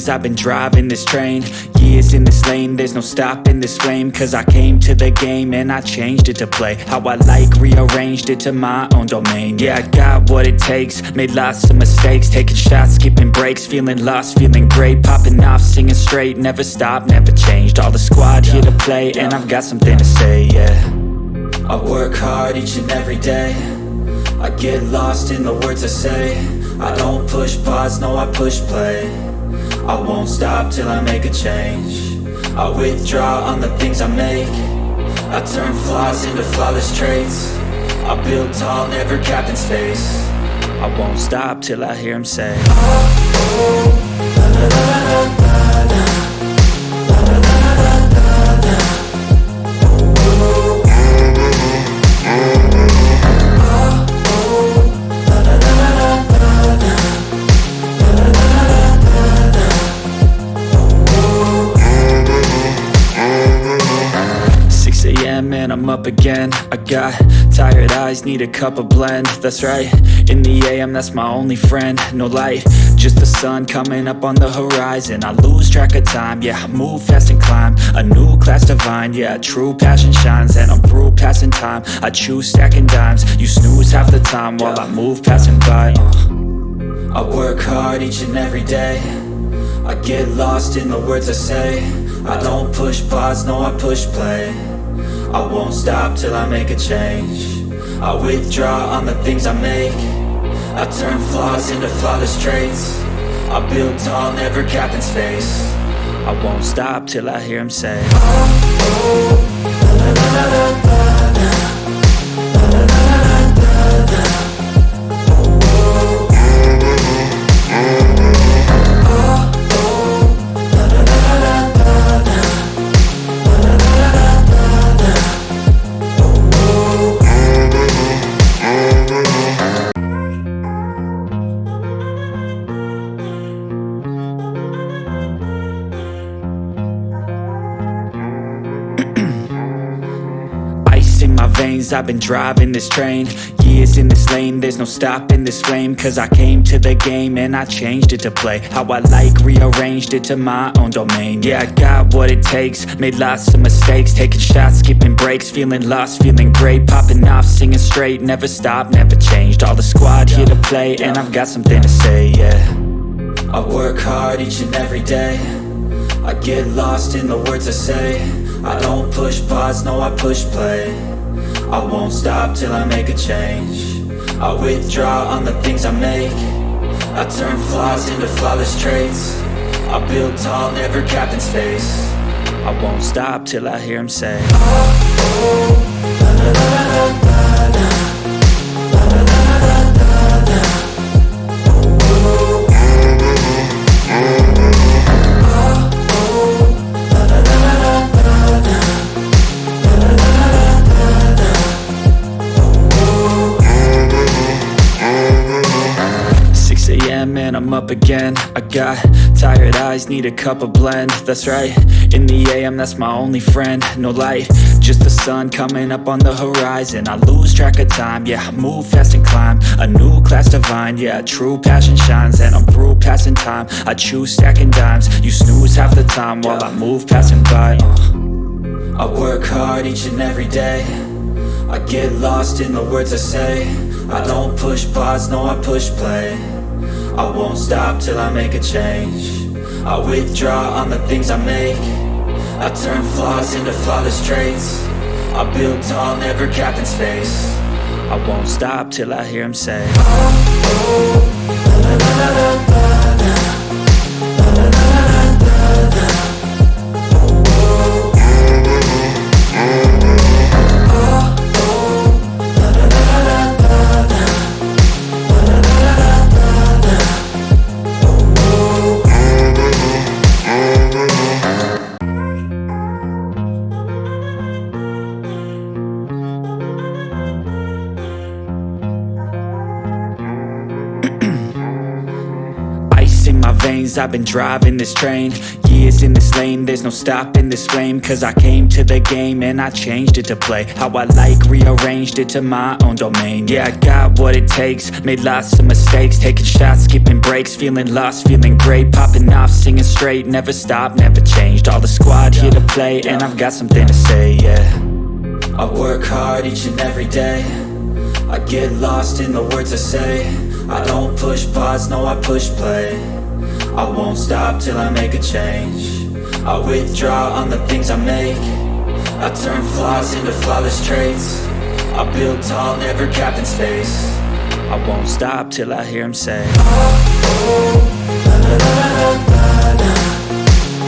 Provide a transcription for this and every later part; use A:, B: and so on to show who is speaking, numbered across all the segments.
A: veins, I've been driving this train. Years in this lane, there's no stopping this flame. Cause I came to the game and I changed it to play how I like, rearranged it to my own domain. Yeah, I got what it takes, made lots of mistakes, taking shots, skipping breaks, feeling lost, feeling great, popping off, singing straight, never stopped, never changed. All the squad here to play, and I've got something to say, yeah. I work hard each and every day, I get lost in the words I say. I don't push pause, no I push play. I won't stop till I make a change. I withdraw on the things I make. I turn flaws into flawless traits. I build tall, never capped in space. I won't stop till I hear him say, oh, oh, la, la, la, la, la, la. And I'm up again. I got tired eyes, need a cup of blend. That's right, in the AM, that's my only friend. No light, just the sun coming up on the horizon. I lose track of time, yeah, I move fast and climb a new class divine, yeah, true passion shines. And I'm through passing time, I choose stacking dimes. You snooze half the time while I move passing by. I work hard each and every day, I get lost in the words I say. I don't push pause, no I push play. I won't stop till I make a change. I withdraw on the things I make. I turn flaws into flawless traits. I build tall, never capped in space. I won't stop till I hear him say, oh, oh, la, la, la, la, la, la. La, la, la, la, la, la. Oh, oh, la, la, la, la, la, la. 'Ice in my veins, I've been driving this train. Years in this lane, there's no stopping this flame. Cause I came to the game and I changed it to play how I like, rearranged it to my own domain. Yeah, I got what it takes, made lots of mistakes, taking shots, skipping breaks, feeling lost, feeling great, popping off, singing straight, never stopped, never changed. All the squad here to play, and I've got something to say, yeah. I work hard each and every day, I get lost in the words I say. I don't push pause, no I push play. I won't stop till I make a change. I withdraw on the things I make. I turn flaws into flawless traits. I build tall, never capped in space. I won't stop till I hear him say, oh, oh, la, la, la, la, la, la. La, la, la, la, la, la, la. Oh, oh, la, la, la, la, la, la. 6 a.m. and I'm up again. I got tired eyes, need a cup of blend. That's right, in the AM, that's my only friend. No light, just the sun coming up on the horizon. I lose track of time, yeah, I move fast and climb a new class divine, yeah, true passion shines. And I'm through passing time, I choose stacking dimes. You snooze half the time while I move passing by. I work hard each and every day, I get lost in the words I say. I don't push pause, no I push play. I won't stop till I make a change. I withdraw on the things I make. I turn flaws into flawless traits. I build tall, never capped in space. I won't stop till I hear him say, oh, oh, la, la, la, la, la, la. La, la, la, la, la, la. I've been driving this train. Years in this lane, there's no stopping this flame. Cause I came to the game and I changed it to play how I like, rearranged it to my own domain. Yeah, I got what it takes, made lots of mistakes, taking shots, skipping breaks, feeling lost, feeling great, popping off, singing straight, never stopped, never changed. All the squad here to play, and I've got something to say, yeah. I work hard each and every day, I get lost in the words I say. I don't push pause, no I push play. I won't stop till I make a change. I withdraw on the things I make. I turn flaws into flawless traits. I build tall, never capped in space. I won't stop till I hear him say, oh, oh, la la la la la la,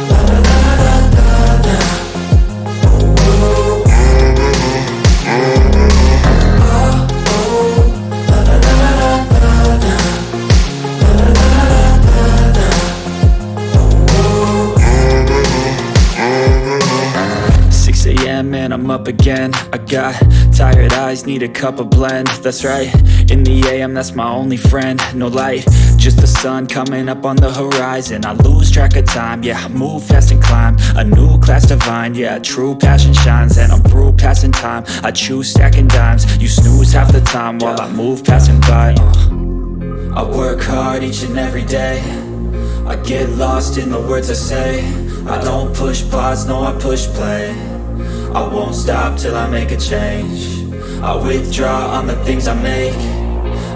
A: la la la la la la, oh, oh, and I'm up again. I got tired eyes, need a cup of blend. That's right, in the AM, that's my only friend. No light, just the sun coming up on the horizon. I lose track of time, yeah, I move fast and climb a new class divine, yeah, true passion shines. And I'm through passing time, I choose stacking dimes. You snooze half the time while I move passing by. I work hard each and every day, I get lost in the words I say. I don't push pause, no I push play. I won't stop till I make a change. I withdraw on the things I make.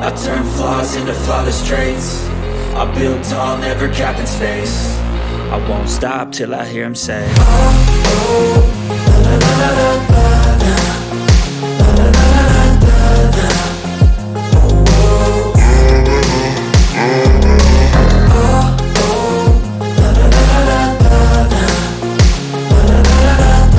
A: I turn flaws into flawless traits. I build tall, never capped in space. I won't stop till I hear him say, oh, oh, la la la la la la, la la la la la la, oh, oh, la la la la la la, la la la la la.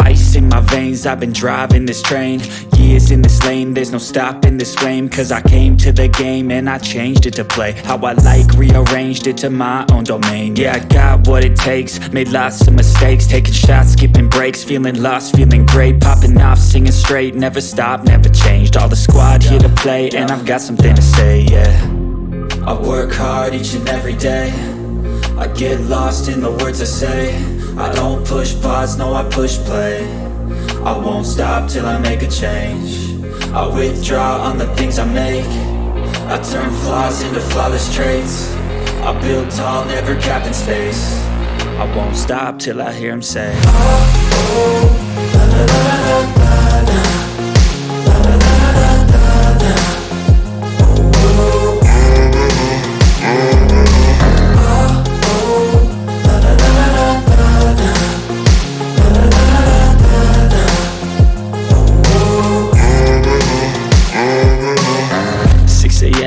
A: 'Ice in my veins, I've been driving this train. Years in this lane, there's no stopping this flame. Cause I came to the game and I changed it to play how I like, rearranged it to my own domain. Yeah, I got what it takes, made lots of mistakes, taking shots, skipping breaks, feeling lost, feeling great, popping off, singing straight, never stopped, never changed. All the squad here to play, and I've got something to say, yeah. I work hard each and every day, I get lost in the words I say. I don't push pause, no I push play. I won't stop till I make a change. I withdraw on the things I make. I turn flaws into flawless traits. I build tall, never capped in space. I won't stop till I hear him say, oh, oh, la la la la la la, la la la la la la, oh, oh,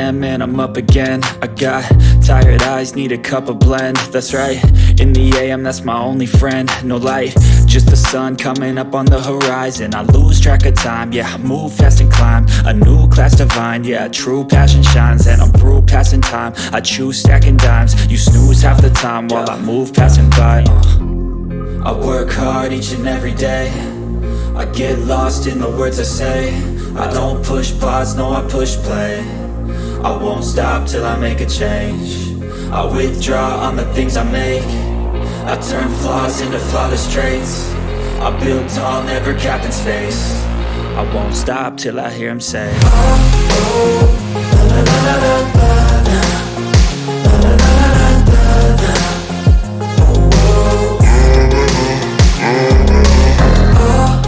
A: and I'm up again. I got tired eyes, need a cup of blend. That's right, in the AM, that's my only friend. No light, just the sun coming up on the horizon. I lose track of time, yeah, I move fast and climb a new class divine, yeah, true passion shines. And I'm through passing time, I choose stacking dimes. You snooze half the time while I move passing by. I work hard each and every day, I get lost in the words I say. I don't push pause, no I push play. I won't stop till I make a change. I withdraw on the things I make. I turn flaws into flawless traits. I build tall, never capped in space. I won't stop till I hear him say, oh, oh, la la la la la la, la la la la la la, oh,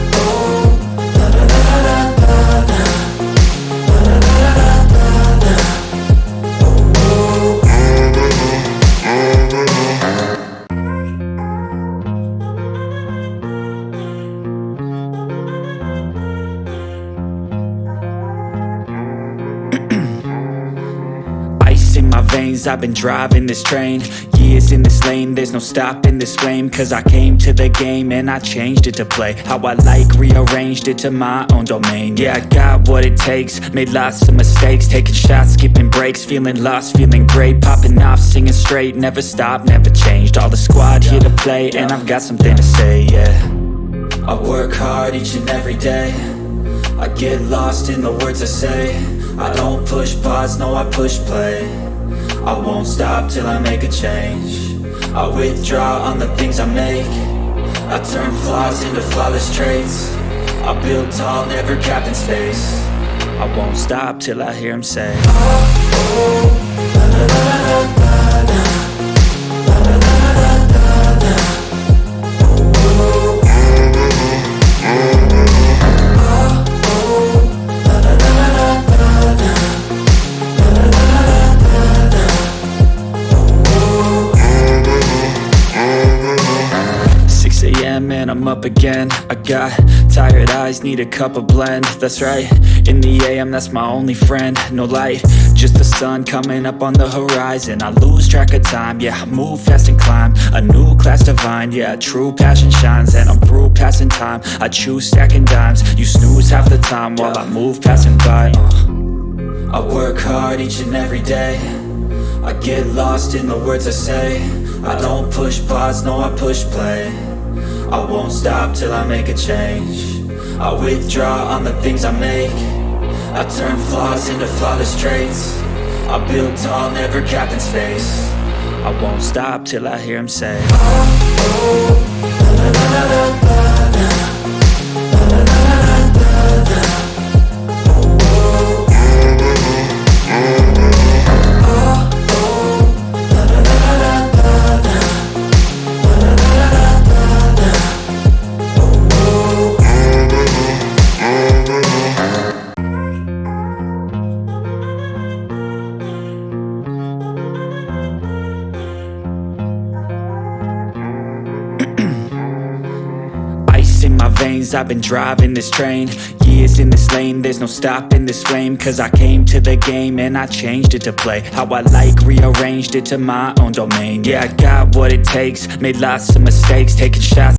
A: oh, la la la la la la, la la la la la la. Ice in my veins, I've been driving this train. Years in this lane, there's no stopping this flame. Cause I came to the game and I changed it to play how I like, rearranged it to my own domain. Yeah, I got what it takes, made lots of mistakes, taking shots, skipping breaks, feeling lost, feeling great, popping off, singing straight, never stopped, never changed. All the squad here to play, and I've got something to say, yeah. I work hard each and every day, I get lost in the words I say. I don't push pause, no, I push play. I won't stop till I make a change. I withdraw on the things I make. I turn flaws into flawless traits. I build tall, never capped in space. I won't stop till I hear him say, oh, oh, la, la, la, la, la, la, la, la, la, la, la, la, la. And I'm up again. I got tired eyes, need a cup of blend. That's right, in the AM, that's my only friend. No light, just the sun coming up on the horizon. I lose track of time, yeah, I move fast and climb a new class divine, yeah, true passion shines. And I'm through passing time, I choose stacking dimes. You snooze half the time while I move passing by. I work hard each and every day, I get lost in the words I say. I don't push pause, no, I push play. I won't stop till I make a change. I withdraw on the things I make. I turn flaws into flawless traits. I build tall, never capped in space. I won't stop till I hear him say, oh, oh, la, la, la, la, la, la, la, la, la, la, la, la. In my veins, I've been driving this train. Years in this lane, there's no stopping this flame. Cause I came to the game and I changed it to play how I like, rearranged it to my own domain. Yeah, I got what it takes, made lots of mistakes, taking shots.